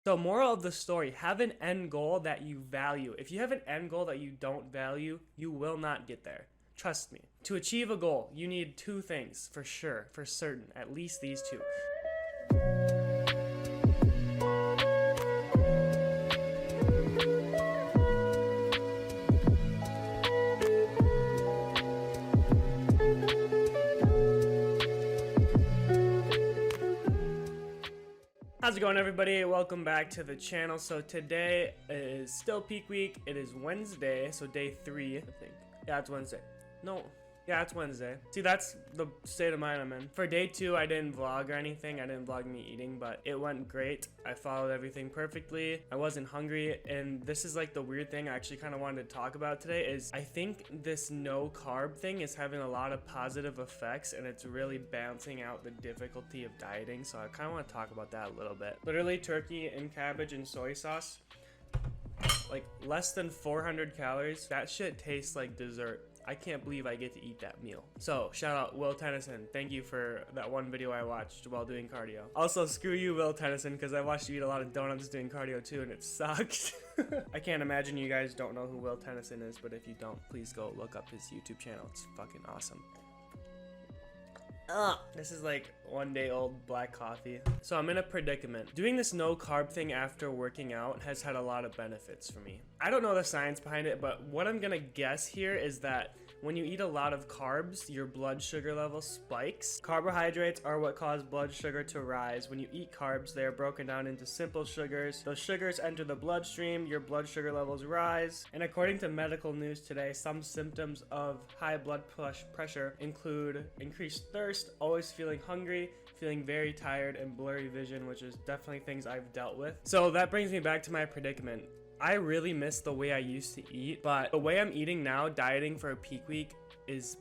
So moral of the story, have an end goal that you value. If you have an end goal that you don't value, you will not get there. Trust me. To achieve a goal, you need two things for sure, for certain, at least these two. How's it going, everybody? Welcome back to the channel. So today is still peak week. It is Wednesday, so day 3, I think. Yeah, it's Wednesday. No. Yeah, it's Wednesday. See, that's the state of mind I'm in. For day 2, I didn't vlog or anything. I didn't vlog me eating, but it went great. I followed everything perfectly. I wasn't hungry, and this is like the weird thing I actually kind of wanted to talk about today is I think this no carb thing is having a lot of positive effects, and it's really balancing out the difficulty of dieting. So I kind of want to talk about that a little bit. Literally turkey and cabbage and soy sauce, like less than 400 calories. That shit tastes like dessert. I can't believe I get to eat that meal. So shout out Will Tennyson. Thank you for that one video I watched while doing cardio. Also, screw you, Will Tennyson, because I watched you eat a lot of donuts doing cardio too, and it sucked. I can't imagine you guys don't know who Will Tennyson is, but if you don't, please go look up his YouTube channel. It's fucking awesome. This is like 1 day old black coffee. So I'm in a predicament. Doing this no carb thing after working out has had a lot of benefits for me. I don't know the science behind it, but what I'm gonna guess here is that when you eat a lot of carbs, your blood sugar level spikes. Carbohydrates are what cause blood sugar to rise. When you eat carbs, they are broken down into simple sugars. Those sugars enter the bloodstream, your blood sugar levels rise. And according to medical news today, some symptoms of high blood pressure include increased thirst, always feeling hungry, feeling very tired, and blurry vision, which is definitely things I've dealt with. So that brings me back to my predicament. I really miss the way I used to eat, but the way I'm eating now, dieting for a peak week, is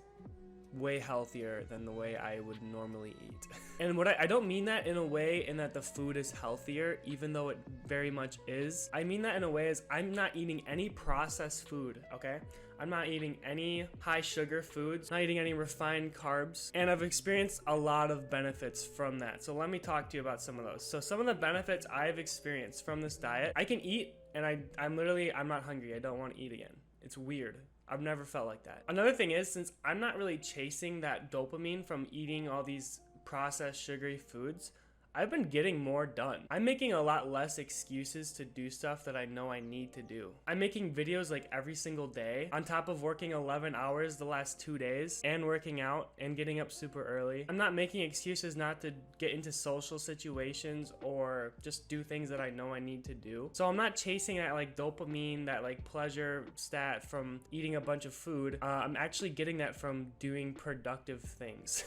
way healthier than the way I would normally eat. And what I don't mean that in a way in that the food is healthier, even though it very much is. I mean that in a way as I'm not eating any processed food, okay? I'm not eating any high sugar foods, not eating any refined carbs, and I've experienced a lot of benefits from that. So let me talk to you about some of those. So some of the benefits I've experienced from this diet, I can eat and I'm not hungry. I don't want to eat again. It's weird. I've never felt like that. Another thing is, since I'm not really chasing that dopamine from eating all these processed sugary foods, I've been getting more done. I'm making a lot less excuses to do stuff that I know I need to do. I'm making videos like every single day, on top of working 11 hours the last 2 days, and working out and getting up super early. I'm not making excuses not to get into social situations or just do things that I know I need to do. So I'm not chasing that like dopamine, that like pleasure stat from eating a bunch of food. I'm actually getting that from doing productive things.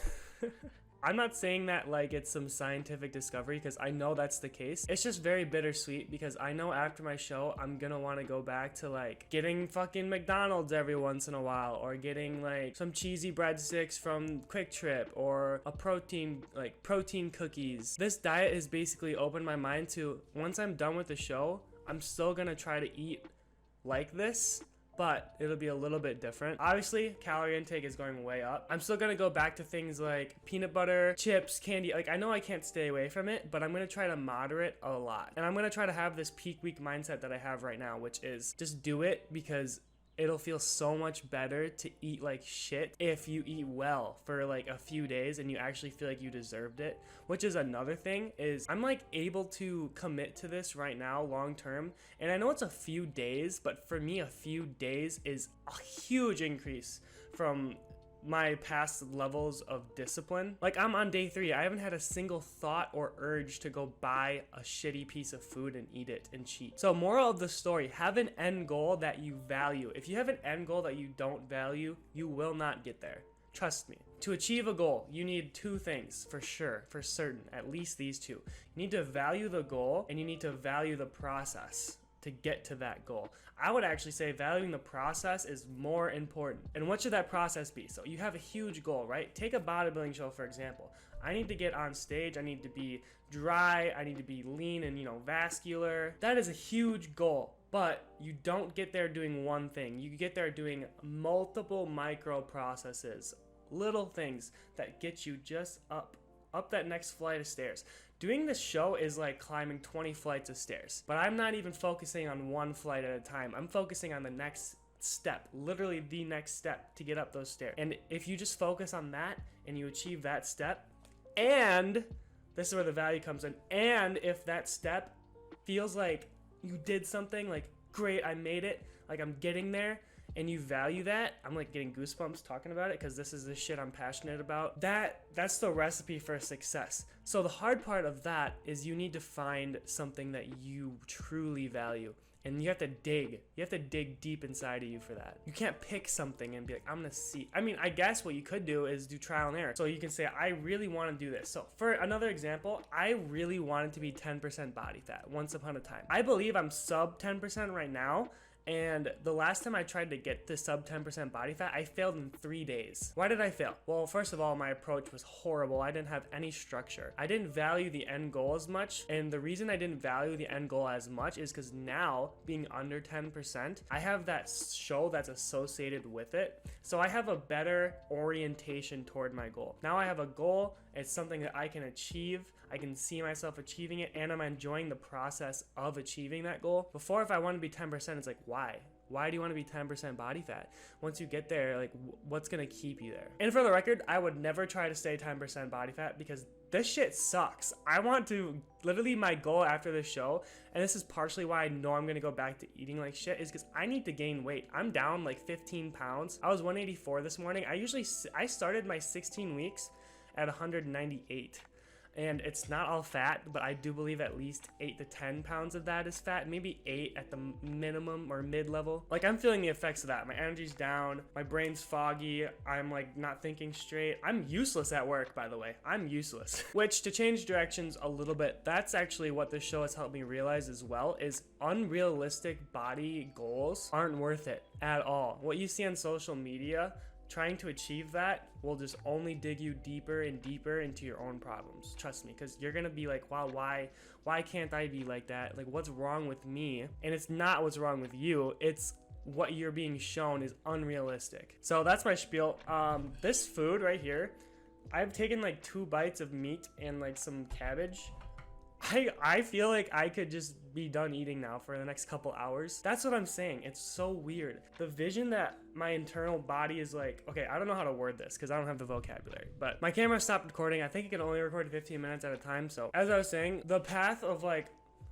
I'm not saying that like it's some scientific discovery, because I know that's the case. It's just very bittersweet because I know after my show, I'm gonna want to go back to like getting fucking McDonald's every once in a while, or getting like some cheesy breadsticks from Quick Trip, or a protein cookies. This diet has basically opened my mind to, once I'm done with the show, I'm still gonna try to eat like this, but it'll be a little bit different. Obviously, calorie intake is going way up. I'm still gonna go back to things like peanut butter, chips, candy. Like, I know I can't stay away from it, but I'm gonna try to moderate a lot. And I'm gonna try to have this peak week mindset that I have right now, which is just do it because it'll feel so much better to eat like shit if you eat well for like a few days and you actually feel like you deserved it. Which is another thing, is I'm like able to commit to this right now long term, and I know it's a few days, but for me a few days is a huge increase from my past levels of discipline. Like, I'm on day 3. I haven't had a single thought or urge to go buy a shitty piece of food and eat it and cheat. So moral of the story, have an end goal that you value. If you have an end goal that you don't value, you will not get there. Trust me. To achieve a goal, you need two things for sure, for certain, at least these two. You need to value the goal, and you need to value the process to get to that goal. I would actually say valuing the process is more important. And what should that process be? So you have a huge goal, right? Take a bodybuilding show, for example. I need to get on stage. I need to be dry. I need to be lean and, vascular. That is a huge goal. But you don't get there doing one thing. You get there doing multiple micro processes, little things that get you just up that next flight of stairs. Doing this show is like climbing 20 flights of stairs, but I'm not even focusing on one flight at a time. I'm focusing on the next step, literally the next step to get up those stairs. And if you just focus on that and you achieve that step, and this is where the value comes in, and if that step feels like you did something, like, great, I made it, like I'm getting there, and you value that, I'm like getting goosebumps talking about it because this is the shit I'm passionate about. That's the recipe for success. So the hard part of that is you need to find something that you truly value. And you have to dig. You have to dig deep inside of you for that. You can't pick something and be like, I'm gonna see. I mean, I guess what you could do is do trial and error. So you can say, I really want to do this. So for another example, I really wanted to be 10% body fat once upon a time. I believe I'm sub 10% right now. And the last time I tried to get to sub 10% body fat, I failed in 3 days. Why did I fail? Well, first of all, my approach was horrible. I didn't have any structure. I didn't value the end goal as much. And the reason I didn't value the end goal as much is because now, being under 10%, I have that show that's associated with it. So I have a better orientation toward my goal. Now I have a goal. It's something that I can achieve. I can see myself achieving it, and I'm enjoying the process of achieving that goal. Before, if I want to be 10%, it's like, why? Why do you want to be 10% body fat? Once you get there, like, what's going to keep you there? And for the record, I would never try to stay 10% body fat because this shit sucks. I want to, literally my goal after this show, and this is partially why I know I'm going to go back to eating like shit, is because I need to gain weight. I'm down like 15 pounds. I was 184 this morning. I started my 16 weeks at 198. And it's not all fat, but I do believe at least 8 to 10 pounds of that is fat, maybe 8 at the minimum or mid-level. Like, I'm feeling the effects of that. My energy's down, my brain's foggy, I'm like not thinking straight. I'm useless at work, by the way. I'm useless. Which, to change directions a little bit, that's actually what this show has helped me realize as well, is unrealistic body goals aren't worth it at all. What you see on social media, trying to achieve that will just only dig you deeper and deeper into your own problems. Trust me, because you're gonna be like, wow, why can't I be like that? Like, what's wrong with me? And it's not what's wrong with you, it's what you're being shown is unrealistic. So that's my spiel. This food right here, I've taken like 2 bites of meat and like some cabbage. I feel like I could just be done eating now for the next couple hours. That's what I'm saying. It's so weird. The vision that my internal body is like, okay, I don't know how to word this because I don't have the vocabulary, but my camera stopped recording. I think it can only record 15 minutes at a time. So as I was saying, the path of like,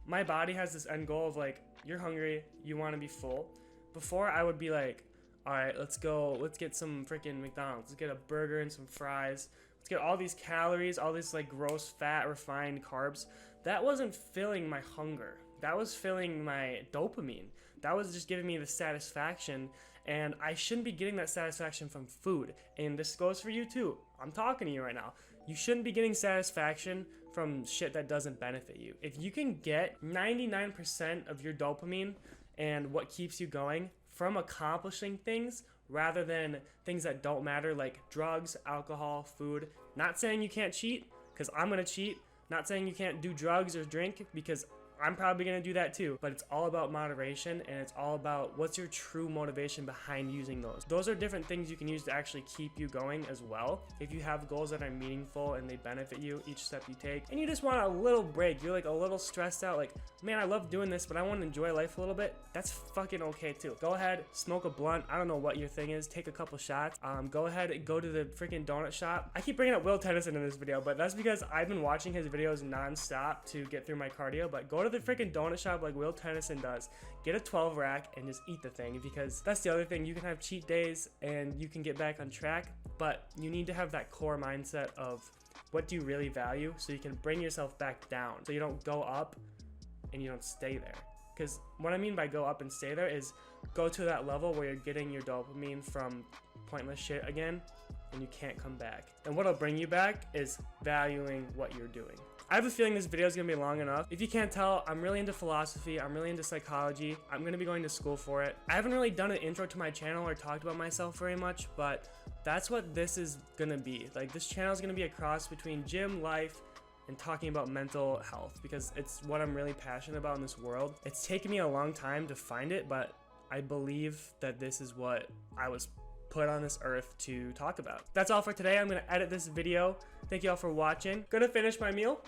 my body has this end goal of like, you're hungry, you want to be full. Before I would be like, all right, let's get some freaking McDonald's. Let's get a burger and some fries. Let's get all these calories, all this like gross fat, refined carbs. That wasn't filling my hunger. That was filling my dopamine. That was just giving me the satisfaction, and I shouldn't be getting that satisfaction from food. And this goes for you too. I'm talking to you right now. You shouldn't be getting satisfaction from shit that doesn't benefit you. If you can get 99% of your dopamine and what keeps you going from accomplishing things rather than things that don't matter, like drugs, alcohol, food. Not saying you can't cheat, because I'm gonna cheat. Not saying you can't do drugs or drink, because I'm probably gonna do that too, but it's all about moderation, and it's all about what's your true motivation behind using those. Those are different things you can use to actually keep you going as well. If you have goals that are meaningful and they benefit you each step you take, and you just want a little break, you're like a little stressed out, like, man, I love doing this, but I want to enjoy life a little bit, that's fucking okay too. Go ahead, smoke a blunt. I don't know what your thing is, take a couple shots. Go ahead and go to the freaking donut shop. I keep bringing up Will Tennyson in this video, but that's because I've been watching his videos non-stop to get through my cardio. But go to the freaking donut shop like Will Tennyson does, get a 12 rack and just eat the thing, because that's the other thing. You can have cheat days and you can get back on track, but you need to have that core mindset of what do you really value, so you can bring yourself back down, so you don't go up and you don't stay there. Because what I mean by go up and stay there is go to that level where you're getting your dopamine from pointless shit again and you can't come back. And what'll bring you back is valuing what you're doing. I have a feeling this video is going to be long enough. If you can't tell, I'm really into philosophy. I'm really into psychology. I'm going to be going to school for it. I haven't really done an intro to my channel or talked about myself very much, but that's what this is going to be. Like, this channel is going to be a cross between gym, life, and talking about mental health, because it's what I'm really passionate about in this world. It's taken me a long time to find it, but I believe that this is what I was put on this earth to talk about. That's all for today. I'm gonna edit this video. Thank you all for watching. Gonna finish my meal,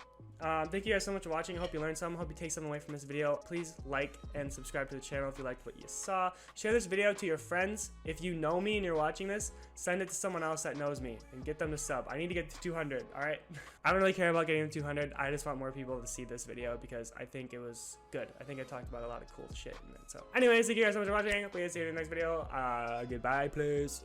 Thank you guys so much for watching. I hope you learned something. I hope you take something away from this video. Please like and subscribe to the channel if you liked what you saw. Share this video to your friends. If you know me and you're watching this, send it to someone else that knows me and get them to sub. I need to get to 200, all right? I don't really care about getting to 200. I just want more people to see this video because I think it was good. I think I talked about a lot of cool shit in it. So anyways, thank you guys so much for watching. Please see you in the next video. Goodbye, please.